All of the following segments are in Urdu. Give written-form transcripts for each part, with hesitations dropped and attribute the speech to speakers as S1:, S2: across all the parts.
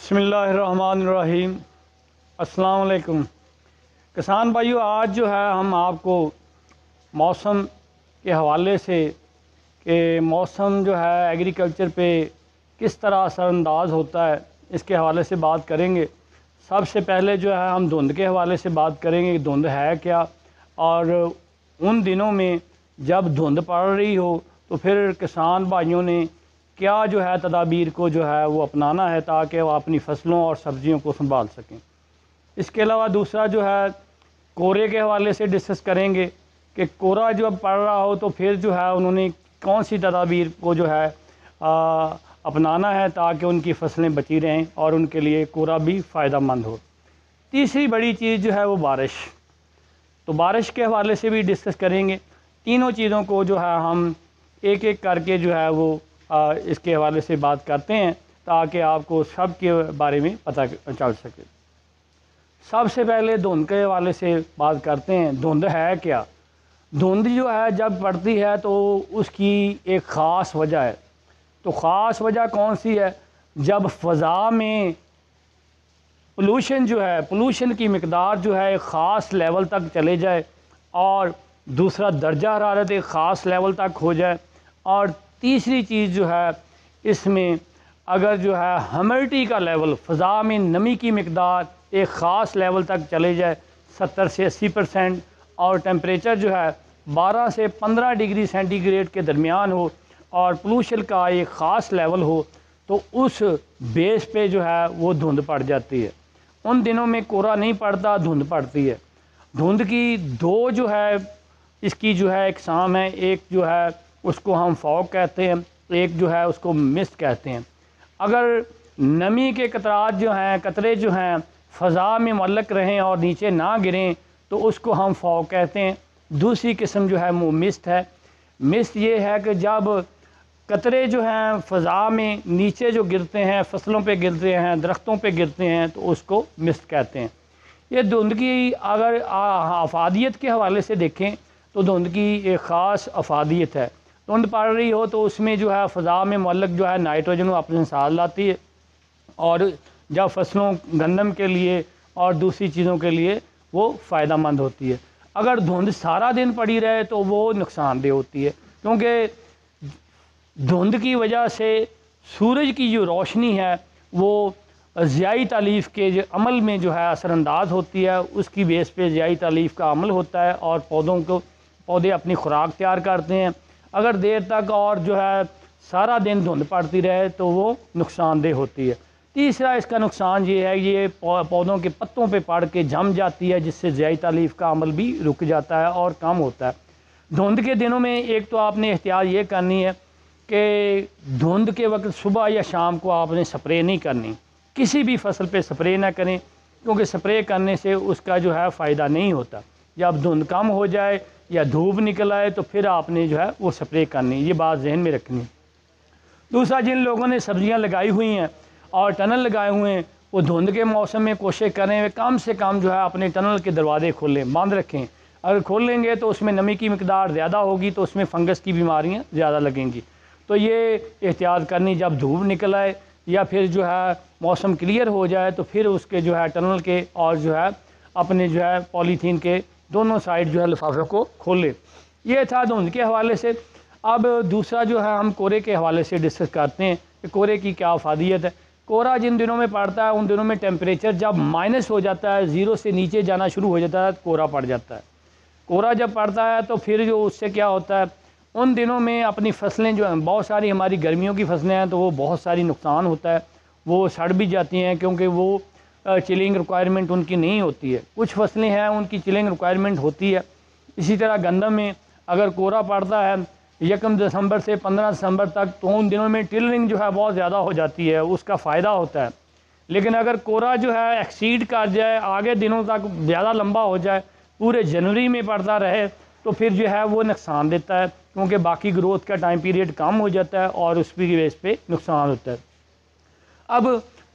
S1: بسم اللہ الرحمن الرحیم۔ السلام علیکم کسان بھائیو، آج جو ہے ہم آپ کو موسم کے حوالے سے کہ موسم جو ہے ایگریکلچر پہ کس طرح اثر انداز ہوتا ہے اس کے حوالے سے بات کریں گے۔ سب سے پہلے جو ہے ہم دھند کے حوالے سے بات کریں گے کہ دھند ہے کیا، اور ان دنوں میں جب دھند پڑ رہی ہو تو پھر کسان بھائیوں نے کیا جو ہے تدابیر کو جو ہے وہ اپنانا ہے تاکہ وہ اپنی فصلوں اور سبزیوں کو سنبھال سکیں۔ اس کے علاوہ دوسرا جو ہے کورے کے حوالے سے ڈسکس کریں گے کہ کورا جب پڑ رہا ہو تو پھر جو ہے انہوں نے کون سی تدابیر کو جو ہے اپنانا ہے تاکہ ان کی فصلیں بچی رہیں اور ان کے لیے کورا بھی فائدہ مند ہو۔ تیسری بڑی چیز جو ہے وہ بارش، تو بارش کے حوالے سے بھی ڈسکس کریں گے۔ تینوں چیزوں کو جو ہے ہم ایک ایک کر کے جو ہے وہ اس کے حوالے سے بات کرتے ہیں تاکہ آپ کو سب کے بارے میں پتہ چل سکے۔ سب سے پہلے دھند کے حوالے سے بات کرتے ہیں۔ دھند ہے کیا؟ دھند جو ہے جب پڑتی ہے تو اس کی ایک خاص وجہ ہے۔ تو خاص وجہ کون سی ہے؟ جب فضا میں پولوشن کی مقدار جو ہے ایک خاص لیول تک چلے جائے، اور دوسرا درجہ حرارت ایک خاص لیول تک ہو جائے، اور تیسری چیز جو ہے اس میں اگر جو ہے ہیومیڈٹی کا لیول، فضا میں نمی کی مقدار ایک خاص لیول تک چلے جائے 70 سے 80%، اور ٹیمپریچر جو ہے 12 سے 15 ڈگری سینٹی گریڈ کے درمیان ہو، اور پولوشن کا ایک خاص لیول ہو، تو اس بیس پہ جو ہے وہ دھند پڑ جاتی ہے۔ ان دنوں میں کورا نہیں پڑتا، دھند پڑتی ہے۔ دھند کی دو جو ہے اس کی جو ہے اقسام ہے، ایک جو ہے اس کو ہم فوگ کہتے ہیں، ایک جو ہے اس کو مسٹ کہتے ہیں۔ اگر نمی کے قطرے جو ہیں فضا میں معلق رہیں اور نیچے نہ گریں تو اس کو ہم فوگ کہتے ہیں۔ دوسری قسم جو ہے وہ مسٹ ہے۔ مسٹ یہ ہے کہ جب قطرے جو ہیں فضا میں نیچے جو گرتے ہیں، فصلوں پہ گرتے ہیں، درختوں پہ گرتے ہیں، تو اس کو مسٹ کہتے ہیں۔ یہ دھند کی اگر افادیت کے حوالے سے دیکھیں تو دھند کی ایک خاص افادیت ہے۔ دھند پڑ رہی ہو تو اس میں جو ہے فضا میں معلق جو ہے نائٹروجن وہ اپنے ساتھ لاتی ہے، اور جب فصلوں گندم کے لیے اور دوسری چیزوں کے لیے وہ فائدہ مند ہوتی ہے۔ اگر دھند سارا دن پڑی رہے تو وہ نقصان دہ ہوتی ہے، کیونکہ دھند کی وجہ سے سورج کی جو روشنی ہے وہ ضیائی تالیف کے عمل میں جو ہے اثر انداز ہوتی ہے۔ اس کی بیس پہ ضیائی تالیف کا عمل ہوتا ہے اور پودے اپنی خوراک تیار کرتے ہیں۔ اگر دیر تک اور جو ہے سارا دن دھند پڑتی رہے تو وہ نقصان دہ ہوتی ہے۔ تیسرا اس کا نقصان یہ ہے، یہ پودوں کے پتوں پہ پڑ کے جم جاتی ہے، جس سے ضیائی تالیف کا عمل بھی رک جاتا ہے اور کم ہوتا ہے۔ دھند کے دنوں میں ایک تو آپ نے احتیاط یہ کرنی ہے کہ دھند کے وقت صبح یا شام کو آپ نے سپرے نہیں کرنی، کسی بھی فصل پہ سپرے نہ کریں، کیونکہ سپرے کرنے سے اس کا جو ہے فائدہ نہیں ہوتا۔ جب دھند کم ہو جائے یا دھوپ نکل آئے تو پھر آپ نے جو ہے وہ سپرے کرنی، یہ بات ذہن میں رکھنی۔ دوسرا، جن لوگوں نے سبزیاں لگائی ہوئی ہیں اور ٹنل لگائے ہوئے ہیں، وہ دھند کے موسم میں کوشش کریں کم سے کم جو ہے اپنے ٹنل کے دروازے کھولیں، بند رکھیں۔ اگر کھول لیں گے تو اس میں نمی کی مقدار زیادہ ہوگی تو اس میں فنگس کی بیماریاں زیادہ لگیں گی۔ تو یہ احتیاط کرنی، جب دھوپ نکل آئے یا پھر جو ہے موسم کلیئر ہو جائے تو پھر اس کے جو ہے ٹنل کے اور جو ہے اپنے جو ہے پولیتھین کے دونوں سائڈ جو ہے لفافے کو کھولیں۔ یہ تھا دھند کے حوالے سے۔ اب دوسرا جو ہے ہم کورے کے حوالے سے ڈسکس کرتے ہیں کہ کورے کی کیا افادیت ہے۔ کورا جن دنوں میں پڑتا ہے ان دنوں میں ٹیمپریچر جب مائنس ہو جاتا ہے، 0 سے نیچے جانا شروع ہو جاتا ہے، کورا پڑ جاتا ہے۔ کورا جب پڑتا ہے تو پھر جو اس سے کیا ہوتا ہے، ان دنوں میں اپنی فصلیں جو ہیں بہت ساری ہماری گرمیوں کی فصلیں ہیں تو وہ بہت ساری نقصان ہوتا ہے، وہ سڑ بھی جاتی ہیں کیونکہ وہ چلنگ ریکوائرمنٹ ان کی نہیں ہوتی ہے۔ کچھ فصلیں ہیں ان کی چلنگ ریکوائرمنٹ ہوتی ہے۔ اسی طرح گندم میں اگر کورا پڑتا ہے 1 دسمبر سے 15 دسمبر تک تو ان دنوں میں ٹلرنگ جو ہے بہت زیادہ ہو جاتی ہے، اس کا فائدہ ہوتا ہے۔ لیکن اگر کورا جو ہے ایکسیڈ کر جائے، آگے دنوں تک زیادہ لمبا ہو جائے، پورے جنوری میں پڑتا رہے تو پھر جو ہے وہ نقصان دیتا ہے، کیونکہ باقی گروتھ کا ٹائم پیریڈ کم ہو جاتا ہے اور اس کی بیس پہ نقصان ہوتا ہے۔ اب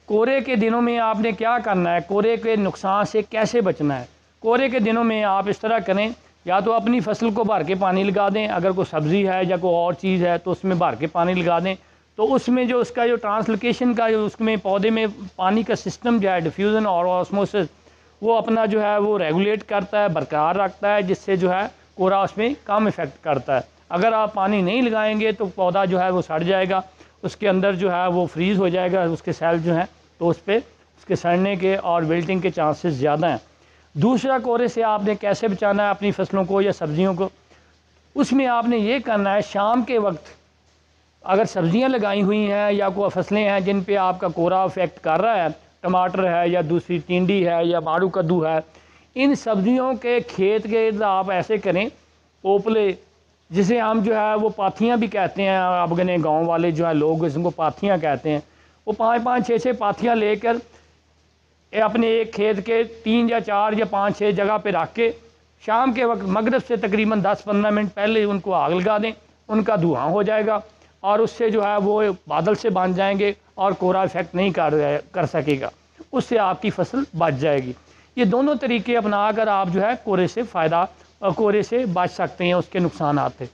S1: کورے کے دنوں میں آپ نے کیا کرنا ہے، کورے کے نقصان سے کیسے بچنا ہے؟ کورے کے دنوں میں آپ اس طرح کریں، یا تو اپنی فصل کو بھر کے پانی لگا دیں، اگر کوئی سبزی ہے یا کوئی اور چیز ہے تو اس میں بھر کے پانی لگا دیں، تو اس میں جو اس کا جو ٹرانسلوکیشن کا جو اس میں پودے میں پانی کا سسٹم جو ہے ڈیفیوژن اور آسموسس وہ اپنا جو ہے وہ ریگولیٹ کرتا ہے، برقرار رکھتا ہے، جس سے جو ہے کورا اس میں کم افیکٹ کرتا ہے۔ اگر آپ پانی نہیں لگائیں گے تو پودا جو ہے وہ سڑ جائے گا، اس کے اندر جو ہے وہ فریز ہو جائے گا، اس کے سیل جو ہیں تو اس پہ اس کے سڑنے کے اور ویلٹنگ کے چانسز زیادہ ہیں۔ دوسرا کورے سے آپ نے کیسے بچانا ہے اپنی فصلوں کو یا سبزیوں کو، اس میں آپ نے یہ کرنا ہے شام کے وقت اگر سبزیاں لگائی ہوئی ہیں یا کوئی فصلیں ہیں جن پہ آپ کا کورا افیکٹ کر رہا ہے، ٹماٹر ہے یا دوسری ٹینڈی ہے یا مارو کدو ہے، ان سبزیوں کے کھیت کے آپ ایسے کریں پوپلے، جسے ہم جو ہے وہ پاتھیاں بھی کہتے ہیں، اب گنے گاؤں والے جو ہے لوگ اس کو پاتھیاں کہتے ہیں، وہ 5-5 6 پاتھیاں لے کر اپنے ایک کھیت کے 3 یا 4 یا 5-6 جگہ پہ رکھ کے شام کے وقت مغرب سے تقریباً 10-15 منٹ پہلے ان کو آگ لگا دیں، ان کا دھواں ہو جائے گا اور اس سے جو ہے وہ بادل سے بن جائیں گے اور کورا افیکٹ نہیں کر سکے گا، اس سے آپ کی فصل بچ جائے گی۔ یہ دونوں طریقے اپنا کر آپ جو ہے کورے سے بچ سکتے ہیں، اس کے نقصانات تھے۔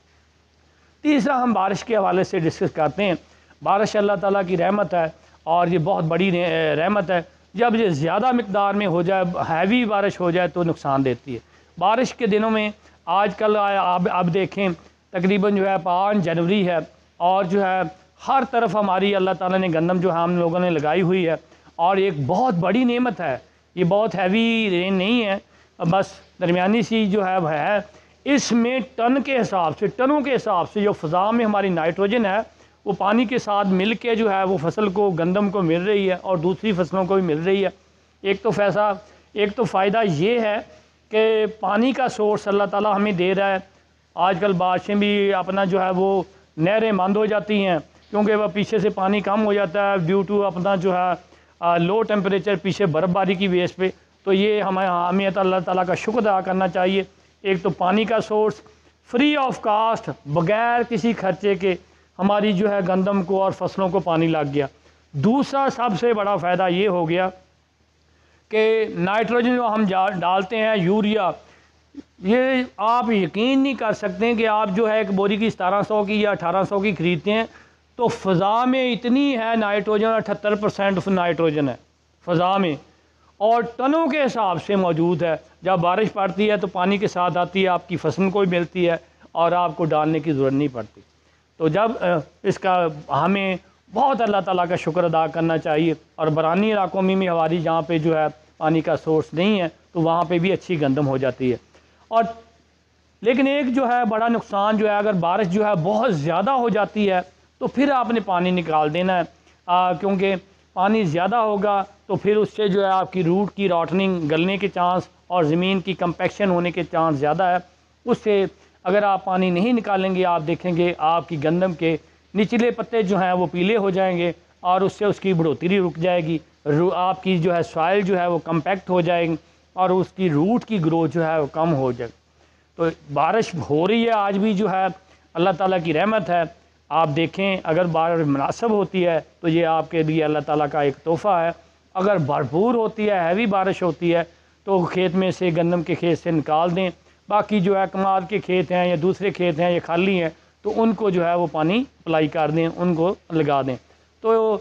S1: تیسرا ہم بارش کے حوالے سے ڈسکس کرتے ہیں۔ بارش اللہ تعالیٰ کی رحمت ہے اور یہ بہت بڑی رحمت ہے۔ جب یہ زیادہ مقدار میں ہو جائے، ہیوی بارش ہو جائے تو نقصان دیتی ہے۔ بارش کے دنوں میں آج کل اب دیکھیں تقریباً جو ہے 5 جنوری ہے اور جو ہے ہر طرف ہماری اللہ تعالیٰ نے گندم جو ہم لوگوں نے لگائی ہوئی ہے اور ایک بہت بڑی نعمت ہے، یہ بہت ہیوی رین نہیں ہے، بس درمیانی سی جو ہے وہ ہے۔ اس میں ٹنوں کے حساب سے جو فضا میں ہماری نائٹروجن ہے وہ پانی کے ساتھ مل کے جو ہے وہ فصل کو گندم کو مل رہی ہے اور دوسری فصلوں کو بھی مل رہی ہے۔ ایک تو فائدہ یہ ہے کہ پانی کا سورس اللہ تعالیٰ ہمیں دے رہا ہے۔ آج کل بارشیں بھی اپنا جو ہے وہ نہریں بند ہو جاتی ہیں کیونکہ وہ پیچھے سے پانی کم ہو جاتا ہے ڈیو ٹو اپنا جو ہے لو ٹیمپریچر پیچھے برف باری کی بیس پہ، تو یہ ہمیں اللہ تعالیٰ کا شکر ادا کرنا چاہیے۔ ایک تو پانی کا سورس فری آف کاسٹ بغیر کسی خرچے کے ہماری جو ہے گندم کو اور فصلوں کو پانی لگ گیا۔ دوسرا سب سے بڑا فائدہ یہ ہو گیا کہ نائٹروجن جو ہم ڈالتے ہیں یوریا، یہ آپ یقین نہیں کر سکتے کہ آپ جو ہے ایک بوری کی 1700 کی یا 1800 کی خریدتے ہیں تو فضا میں اتنی ہے نائٹروجن، 78% نائٹروجن ہے فضا میں اور ٹنوں کے حساب سے موجود ہے۔ جب بارش پڑتی ہے تو پانی کے ساتھ آتی ہے، آپ کی فصل کو بھی ملتی ہے اور آپ کو ڈالنے کی ضرورت نہیں پڑتی۔ تو جب اس کا ہمیں بہت اللہ تعالیٰ کا شکر ادا کرنا چاہیے، اور برانی علاقوں میں بھی ہماری جہاں پہ جو ہے پانی کا سورس نہیں ہے تو وہاں پہ بھی اچھی گندم ہو جاتی ہے۔ اور لیکن ایک جو ہے بڑا نقصان جو ہے، اگر بارش جو ہے بہت زیادہ ہو جاتی ہے تو پھر آپ نے پانی نکال دینا ہے، کیونکہ پانی زیادہ ہوگا تو پھر اس سے جو ہے آپ کی روٹ کی راٹننگ گلنے کے چانس اور زمین کی کمپیکشن ہونے کے چانس زیادہ ہے۔ اس سے اگر آپ پانی نہیں نکالیں گے آپ دیکھیں گے آپ کی گندم کے نچلے پتے جو ہیں وہ پیلے ہو جائیں گے اور اس سے اس کی بڑھوتری رک جائے گی، آپ کی جو ہے سوائل جو ہے وہ کمپیکٹ ہو جائے گی اور اس کی روٹ کی گروتھ جو ہے وہ کم ہو جائے۔ تو بارش ہو رہی ہے آج بھی جو ہے اللہ تعالیٰ کی رحمت ہے۔ آپ دیکھیں اگر بارش مناسب ہوتی ہے تو یہ آپ کے لیے اللہ تعالیٰ کا ایک تحفہ ہے، اگر بھرپور ہوتی ہے ہیوی بارش ہوتی ہے تو کھیت میں سے گندم کے کھیت سے نکال دیں، باقی جو ہے کمال کے کھیت ہیں یا دوسرے کھیت ہیں یا خالی ہیں تو ان کو جو ہے وہ پانی اپلائی کر دیں، ان کو لگا دیں۔ تو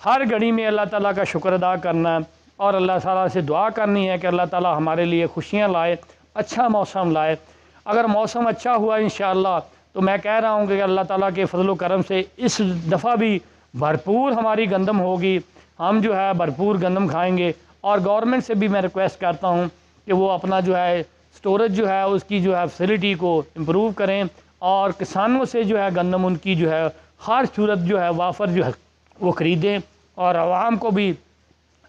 S1: ہر گھڑی میں اللہ تعالیٰ کا شکر ادا کرنا ہے اور اللہ تعالیٰ سے دعا کرنی ہے کہ اللہ تعالیٰ ہمارے لیے خوشیاں لائے، اچھا موسم لائے۔ اگر موسم اچھا ہوا انشاءاللہ تو میں کہہ رہا ہوں کہ اللہ تعالیٰ کے فضل و کرم سے اس دفعہ بھی بھرپور ہماری گندم ہوگی، ہم جو ہے بھرپور گندم کھائیں گے۔ اور گورنمنٹ سے بھی میں ریکویسٹ کرتا ہوں کہ وہ اپنا جو ہے سٹوریج جو ہے اس کی جو ہے فیسلٹی کو امپروو کریں اور کسانوں سے جو ہے گندم ان کی جو ہے ہر صورت جو ہے وافر جو ہے وہ خریدیں اور عوام کو بھی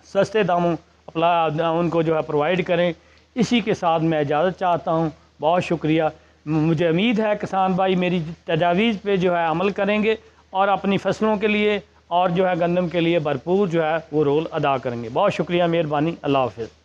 S1: سستے داموں ان کو جو ہے پرووائڈ کریں۔ اسی کے ساتھ میں اجازت چاہتا ہوں، بہت شکریہ۔ مجھے امید ہے کسان بھائی میری تجاویز پہ جو ہے عمل کریں گے اور اپنی فصلوں کے لیے اور جو ہے گندم کے لیے بھرپور جو ہے وہ رول ادا کریں گے۔ بہت شکریہ، مہربانی، اللہ حافظ۔